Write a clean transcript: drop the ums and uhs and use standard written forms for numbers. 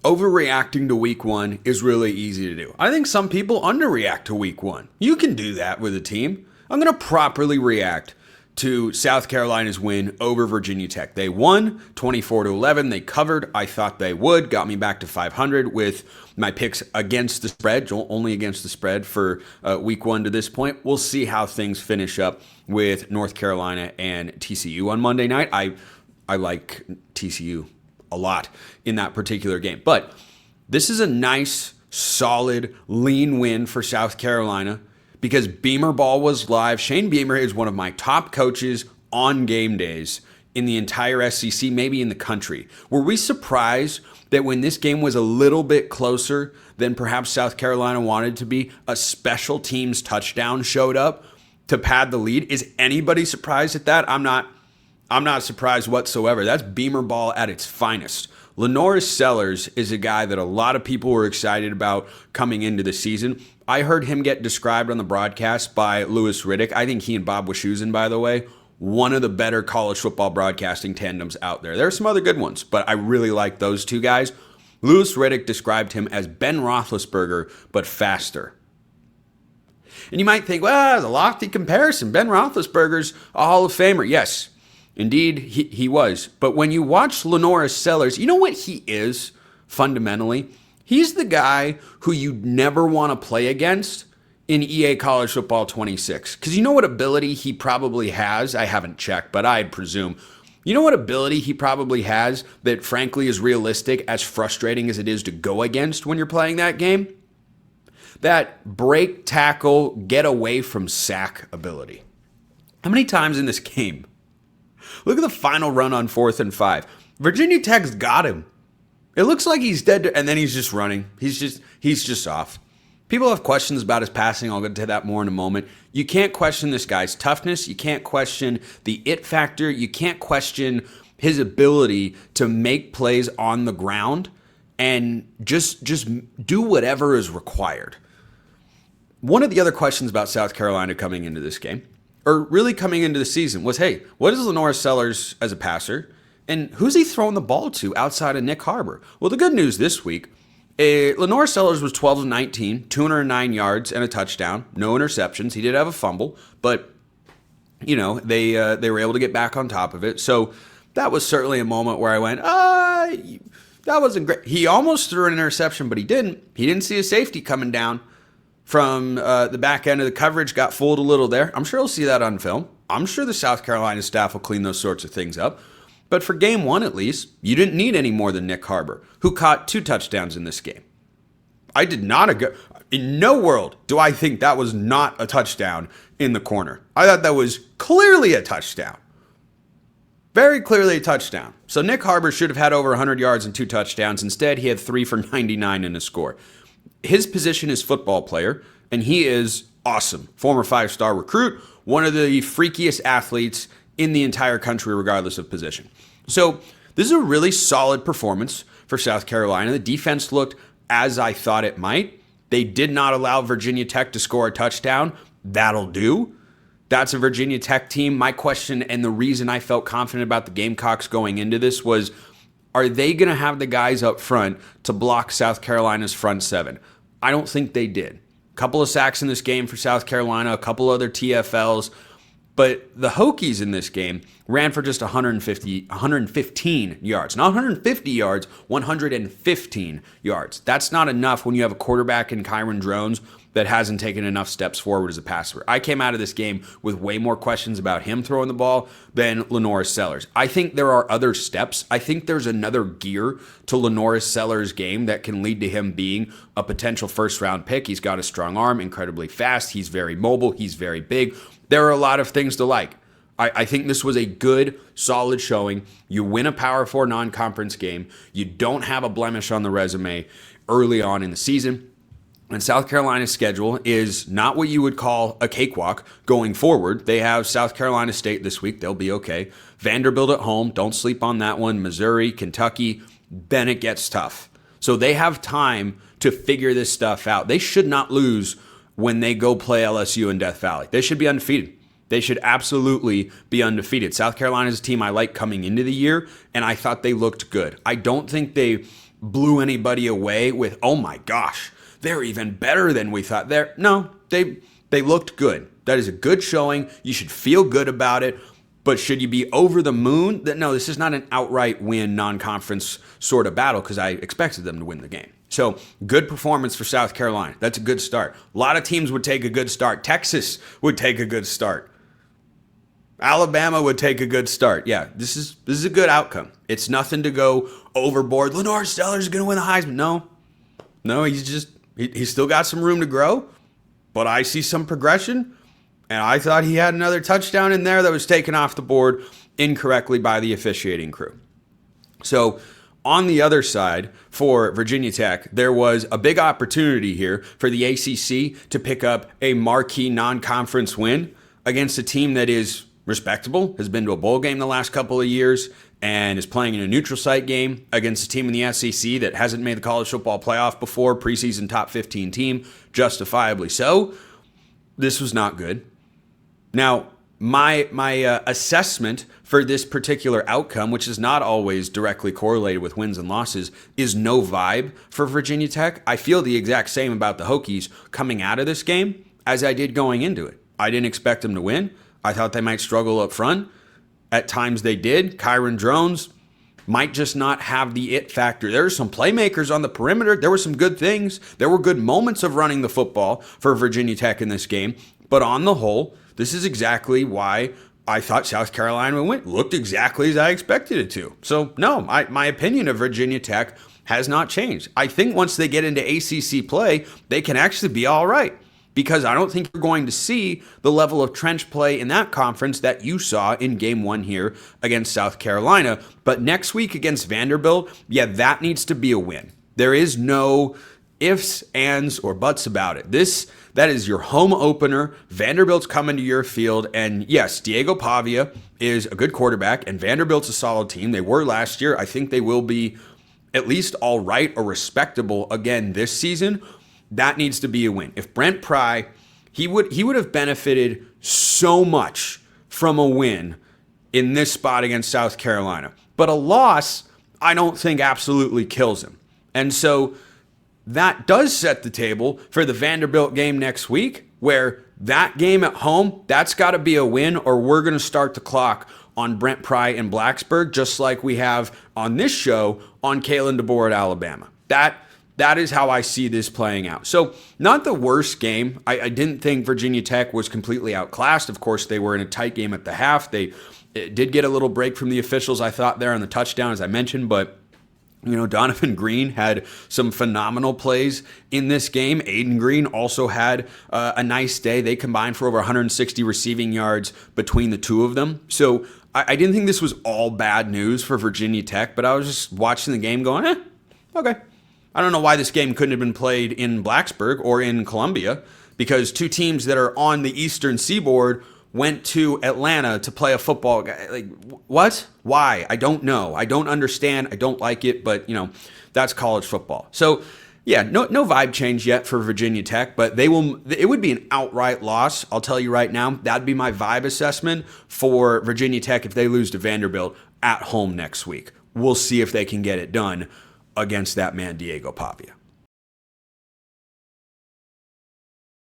overreacting to week one is really easy to do. I think some people underreact to week one. You can do that with a team. I'm going to properly react to South Carolina's win over Virginia Tech. They won 24-11. They covered. I thought they would. Got me back to 500 with my picks against the spread, only against the spread for week one to this point. We'll see how things finish up with North Carolina and TCU on Monday night. I like TCU a lot in that particular game. But this is a nice, solid, lean win for South Carolina because Beamer Ball was live. Shane Beamer is one of my top coaches on game days in the entire SEC, maybe in the country. Were we surprised that when this game was a little bit closer than perhaps South Carolina wanted to be, a special teams touchdown showed up to pad the lead? Is anybody surprised at that? I'm not surprised whatsoever. That's Beamer Ball at its finest. LaNorris Sellers is a guy that a lot of people were excited about coming into the season. I heard him get described on the broadcast by Louis Riddick. I think he and Bob Wischusen, by the way, one of the better college football broadcasting tandems out there. There are some other good ones, but I really like those two guys. Louis Riddick described him as Ben Roethlisberger, but faster. And you might think, well, that's a lofty comparison. Ben Roethlisberger's a Hall of Famer. Yes, indeed, he was. But when you watch LaNorris Sellers, you know what he is fundamentally? He's the guy who you never want to play against in EA College Football 26. Because you know what ability he probably has? I haven't checked, but I'd presume. You know what ability he probably has that frankly is realistic, as frustrating as it is to go against when you're playing that game? That break, tackle, get away from sack ability. How many times in this game? Look at the final run on 4th and 5. Virginia Tech's got him. It looks like he's dead, and then he's just running. He's just off. People have questions about his passing. I'll get to that more in a moment. You can't question this guy's toughness. You can't question the it factor. You can't question his ability to make plays on the ground and just do whatever is required. One of the other questions about South Carolina coming into this game, or really coming into the season, was, hey, what is LaNorris Sellers as a passer? And who's he throwing the ball to outside of Nick Harbor? Well, the good news this week, LaNorris Sellers was 12-19, 209 yards and a touchdown, no interceptions. He did have a fumble, but you know they were able to get back on top of it. So that was certainly a moment where I went, that wasn't great. He almost threw an interception, but he didn't. He didn't see a safety coming down from the back end of the coverage, got fooled a little there. I'm sure he'll see that on film. I'm sure the South Carolina staff will clean those sorts of things up. But for game one, at least, you didn't need any more than Nick Harbor, who caught 2 touchdowns in this game. I did not in no world do I think that was not a touchdown in the corner. I thought that was clearly a touchdown. Very clearly a touchdown. So Nick Harbor should have had over 100 yards and 2 touchdowns. Instead, he had 3 for 99 in a score. His position is football player, and he is awesome. Former 5-star recruit, one of the freakiest athletes in the entire country, regardless of position. So this is a really solid performance for South Carolina. The defense looked as I thought it might. They did not allow Virginia Tech to score a touchdown. That'll do. That's a Virginia Tech team. My question and the reason I felt confident about the Gamecocks going into this was, are they going to have the guys up front to block South Carolina's front 7? I don't think they did. A couple of sacks in this game for South Carolina, a couple other TFLs. But the Hokies in this game ran for just 115 yards. Not 150 yards, 115 yards. That's not enough when you have a quarterback in Kyron Drones that hasn't taken enough steps forward as a passer. I came out of this game with way more questions about him throwing the ball than LaNorris Sellers. I think there are other steps. I think there's another gear to LaNorris Sellers' game that can lead to him being a potential first-round pick. He's got a strong arm, incredibly fast. He's very mobile. He's very big. There are a lot of things to like. I think this was a good, solid showing. You win a Power 4 non-conference game. You don't have a blemish on the resume early on in the season. And South Carolina's schedule is not what you would call a cakewalk going forward. They have South Carolina State this week. They'll be okay. Vanderbilt at home. Don't sleep on that one. Missouri, Kentucky. Then it gets tough. So they have time to figure this stuff out. They should not lose when they go play LSU in Death Valley. They should be undefeated. They should absolutely be undefeated. South Carolina is a team I like coming into the year, and I thought they looked good. I don't think they blew anybody away with, oh my gosh, they're even better than we thought. They looked good. That is a good showing. You should feel good about it. But should you be over the moon? No, this is not an outright win, non-conference sort of battle because I expected them to win the game. So good performance for South Carolina. That's a good start. A lot of teams would take a good start. Texas would take a good start. Alabama would take a good start. Yeah, this is a good outcome. It's nothing to go overboard. LaNorris Sellers is going to win the Heisman. No, he's still got some room to grow, but I see some progression, and I thought he had another touchdown in there that was taken off the board incorrectly by the officiating crew. So on the other side, for Virginia Tech, there was a big opportunity here for the ACC to pick up a marquee non-conference win against a team that is respectable, has been to a bowl game the last couple of years, and is playing in a neutral site game against a team in the SEC that hasn't made the college football playoff before, preseason top 15 team, justifiably so. This was not good. Now, my assessment for this particular outcome, which is not always directly correlated with wins and losses, is no vibe for Virginia Tech. I feel the exact same about the Hokies coming out of this game as I did going into it. I didn't expect them to win. I thought they might struggle up front. At times they did. Kyron Drones might just not have the it factor. There are some playmakers on the perimeter. There were some good things. There were good moments of running the football for Virginia Tech in this game. But on the whole, this is exactly why I thought South Carolina would win. Looked exactly as I expected it to. So no, my opinion of Virginia Tech has not changed. I think once they get into ACC play, they can actually be all right. Because I don't think you're going to see the level of trench play in that conference that you saw in game one here against South Carolina. But next week against Vanderbilt, yeah, that needs to be a win. There is no ifs, ands, or buts about it. That is your home opener. Vanderbilt's coming to your field. And yes, Diego Pavia is a good quarterback, and Vanderbilt's a solid team. They were last year. I think they will be at least all right or respectable again this season. That needs to be a win. If Brent Pry, he would have benefited so much from a win in this spot against South Carolina. But a loss, I don't think absolutely kills him. And so that does set the table for the Vanderbilt game next week, where that game at home, that's got to be a win, or we're going to start the clock on Brent Pry and Blacksburg, just like we have on this show on Kalen DeBoer at Alabama. That is how I see this playing out. So not the worst game. I didn't think Virginia Tech was completely outclassed. Of course, they were in a tight game at the half. They did get a little break from the officials, I thought, there on the touchdown, as I mentioned. But, Donovan Green had some phenomenal plays in this game. Aiden Green also had a nice day. They combined for over 160 receiving yards between the two of them. So I didn't think this was all bad news for Virginia Tech, but I was just watching the game going, okay. I don't know why this game couldn't have been played in Blacksburg or in Columbia, because two teams that are on the Eastern Seaboard went to Atlanta to play a football. Like, what? Why? I don't know. I don't understand. I don't like it, but, that's college football. So, yeah, no vibe change yet for Virginia Tech, but it would be an outright loss. I'll tell you right now, that'd be my vibe assessment for Virginia Tech if they lose to Vanderbilt at home next week. We'll see if they can get it done against that man, Diego Pavia.